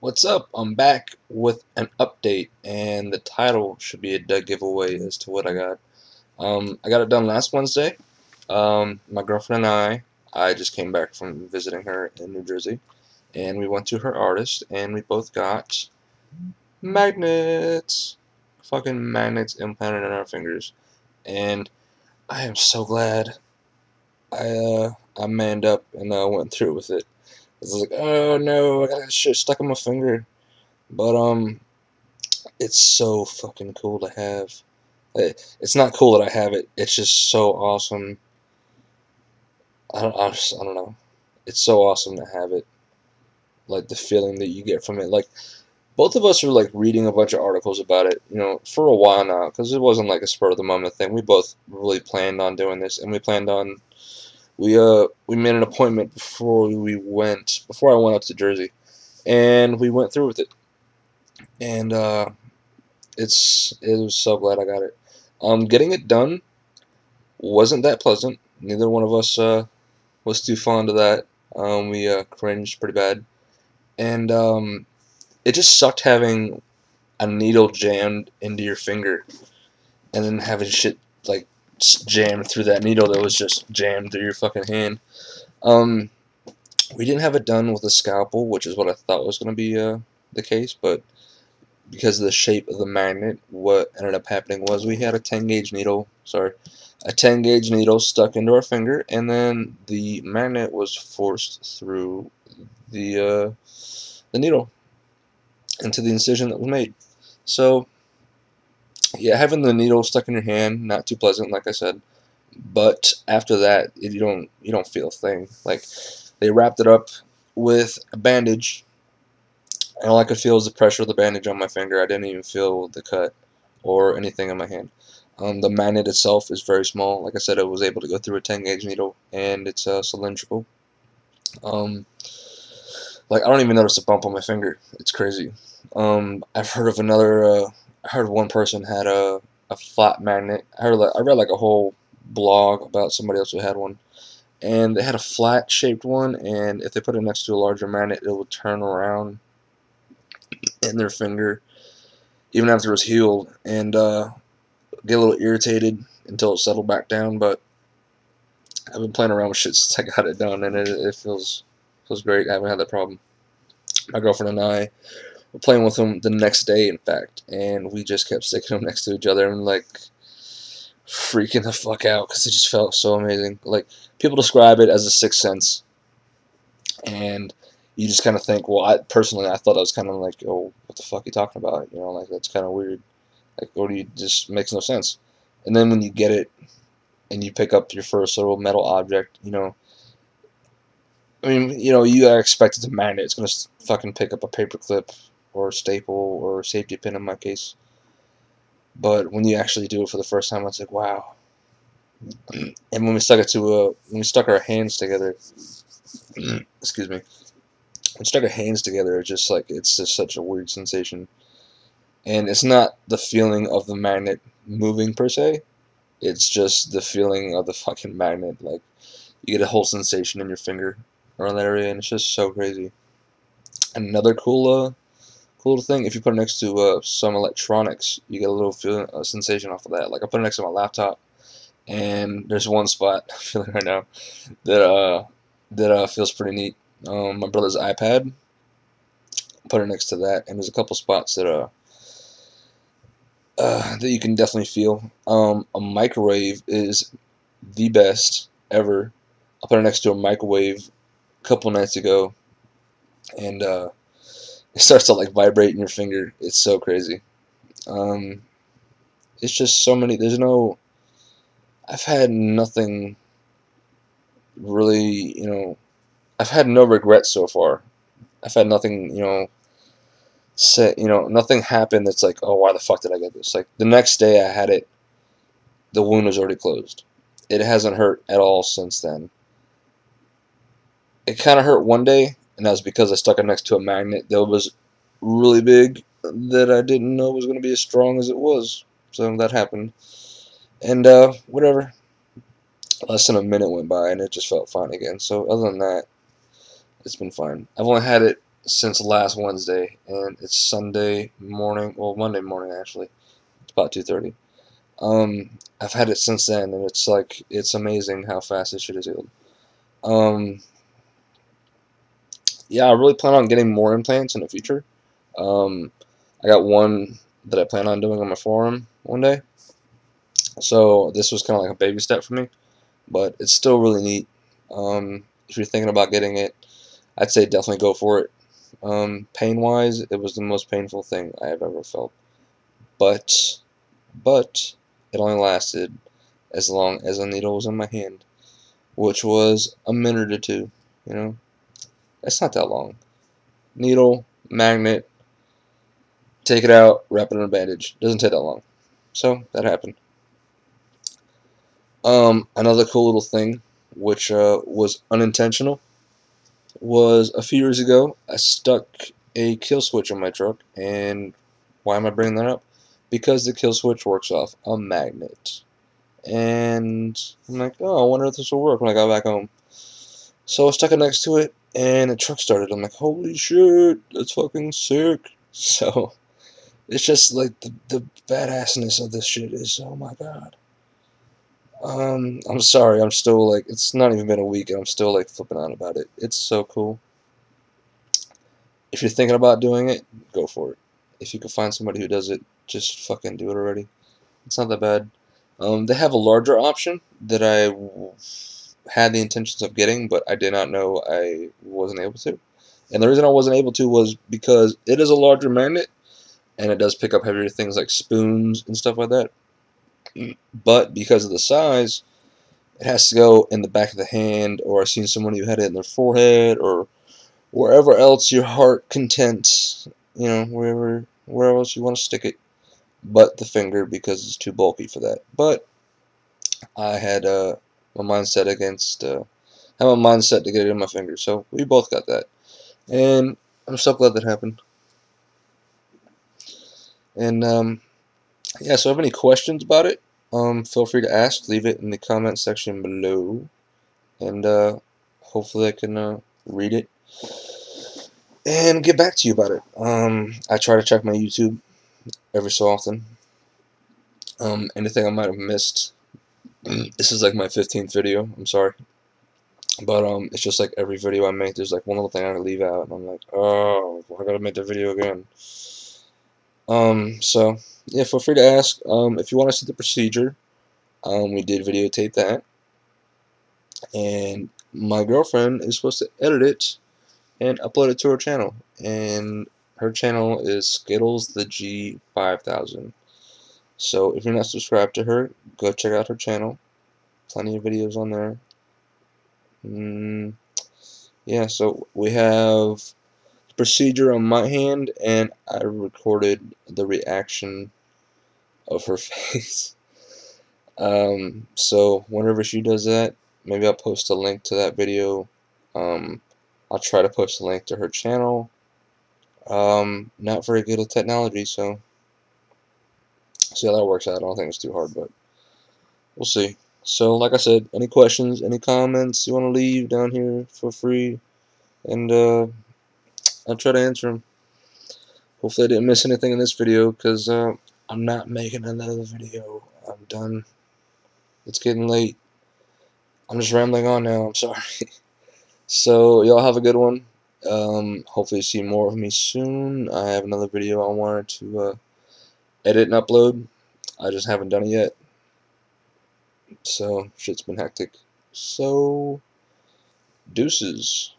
What's up? I'm back with an update, and the title should be a dead giveaway as to what I got. I got it done last Wednesday. My girlfriend and I just came back from visiting her in New Jersey, and we went to her artist, and we both got magnets. Fucking magnets implanted in our fingers. And I am so glad I manned up and went through with it. I was like, oh no, I got shit stuck in my finger. But it's so fucking cool to have. It's not cool that I have it. It's just so awesome. I don't know. It's so awesome to have it. Like the feeling that you get from it. Like both of us are like reading a bunch of articles about it, for a while now, because it wasn't like a spur of the moment thing. We both really planned on doing this, and we made an appointment before I went up to Jersey, and we went through with it, and it was so glad I got it. Getting it done wasn't that pleasant. Neither one of us was too fond of that. We cringed pretty bad, and it just sucked having a needle jammed into your finger, and then having shit like jammed through that needle that was just jammed through your fucking hand. Um, we didn't have it done with a scalpel, which is what I thought was going to be the case, but because of the shape of the magnet, what ended up happening was we had a 10 gauge needle, a 10 gauge needle stuck into our finger, and then the magnet was forced through the needle into the incision that was made. So, yeah, having the needle stuck in your hand, not too pleasant, like I said. But after that, you don't feel a thing. Like they wrapped it up with a bandage, and all I could feel was the pressure of the bandage on my finger. I didn't even feel the cut or anything in my hand. The magnet itself is very small. Like I said, it was able to go through a 10 gauge needle, and it's cylindrical. Um, like I don't even notice a bump on my finger. It's crazy. I've heard of another. I heard one person had a flat magnet. I read like a whole blog about somebody else who had one, and they had a flat shaped one, and if they put it next to a larger magnet, it would turn around in their finger even after it was healed, and get a little irritated until it settled back down. But I've been playing around with shit since I got it done, and it feels great. I haven't had that problem. My girlfriend and I were playing with them the next day, in fact, and we just kept sticking them next to each other and like freaking the fuck out because it just felt so amazing. Like people describe it as a sixth sense, and you just kind of think, well, I personally I thought I was kind of like, oh, what the fuck are you talking about? Like that's kind of weird. Like, or do you just makes no sense? And then when you get it and you pick up your first little metal object, I mean, you are expected to magnet. It's gonna fucking pick up a paper clip or a staple or a safety pin in my case. But when you actually do it for the first time, it's like, wow. And when we stuck our hands together, excuse me, when we stuck our hands together, it's just such a weird sensation. And it's not the feeling of the magnet moving per se. It's just the feeling of the fucking magnet. Like you get a whole sensation in your finger around that area, and it's just so crazy. And another cool thing, if you put it next to some electronics, you get a little feeling, a sensation off of that. Like I put it next to my laptop, and there's one spot I'm feeling right now that feels pretty neat. My brother's iPad, put it next to that, and there's a couple spots that you can definitely feel. A microwave is the best ever. I put it next to a microwave a couple nights ago, and it starts to like vibrate in your finger. It's so crazy. Um, it's just so many. I've had nothing really. I've had no regrets so far. I've had nothing. Nothing happened that's like, oh, why the fuck did I get this? Like the next day I had it, the wound was already closed. It hasn't hurt at all since then. It kind of hurt one day, and that was because I stuck it next to a magnet that was really big that I didn't know was going to be as strong as it was. So that happened. And whatever. Less than a minute went by, and it just felt fine again. So other than that, it's been fine. I've only had it since last Wednesday, and it's Sunday morning, well, Monday morning actually. It's about 2:30. I've had it since then, and it's like, it's amazing how fast this shit is healed. Um, yeah, I really plan on getting more implants in the future. Um, I got one that I plan on doing on my forearm one day. So this was kind of like a baby step for me, but it's still really neat. If you're thinking about getting it, I'd say definitely go for it. Pain-wise, it was the most painful thing I have ever felt. But, but, it only lasted as long as a needle was in my hand, which was a minute or two, you know? That's not that long. Needle, magnet, take it out, wrap it in a bandage. Doesn't take that long. So, that happened. Another cool little thing, which was unintentional, was a few years ago, I stuck a kill switch on my truck, and why am I bringing that up? Because the kill switch works off a magnet. And I'm like, oh, I wonder if this will work when I got back home. So I stuck it next to it, and the truck started. I'm like, holy shit, that's fucking sick. So it's just like the badassness of this shit is, oh my god. I'm sorry, I'm still like, it's not even been a week, and I'm still like flipping out about it. It's so cool. If you're thinking about doing it, go for it. If you can find somebody who does it, just fucking do it already. It's not that bad. They have a larger option that I had the intentions of getting, but I did not know I wasn't able to. And the reason I wasn't able to was because it is a larger magnet, and it does pick up heavier things like spoons and stuff like that. But because of the size, it has to go in the back of the hand, or I've seen someone who had it in their forehead, or wherever else your heart contents, you know, wherever else you want to stick it, but the finger, because it's too bulky for that. But I had my mindset against, had my mindset to get it in my finger, so we both got that, and I'm so glad that happened. And yeah, so if you have any questions about it, feel free to ask. Leave it in the comment section below, and hopefully I can read it and get back to you about it. I try to check my YouTube every so often. Anything I might have missed. This is like my 15th video. I'm sorry, but it's just like every video I make, there's like one little thing I gotta leave out, and I'm like, oh, I gotta make the video again. So yeah, feel free to ask. If you want to see the procedure, we did videotape that, and my girlfriend is supposed to edit it and upload it to her channel, and her channel is Skittles the G5000. So if you're not subscribed to her, go check out her channel. Plenty of videos on there. Yeah, so we have the procedure on my hand, and I recorded the reaction of her face. So whenever she does that, maybe I'll post a link to that video. I'll try to post a link to her channel. Not very good at technology, so see how that works out. I don't think it's too hard, but we'll see. So, like I said, any questions, any comments you want to leave down here, feel free, and I'll try to answer them. Hopefully I didn't miss anything in this video, because I'm not making another video. I'm done. It's getting late. I'm just rambling on now. I'm sorry. So, y'all have a good one. Hopefully see more of me soon. I have another video I wanted to edit and upload. I just haven't done it yet. So, shit's been hectic. So, deuces.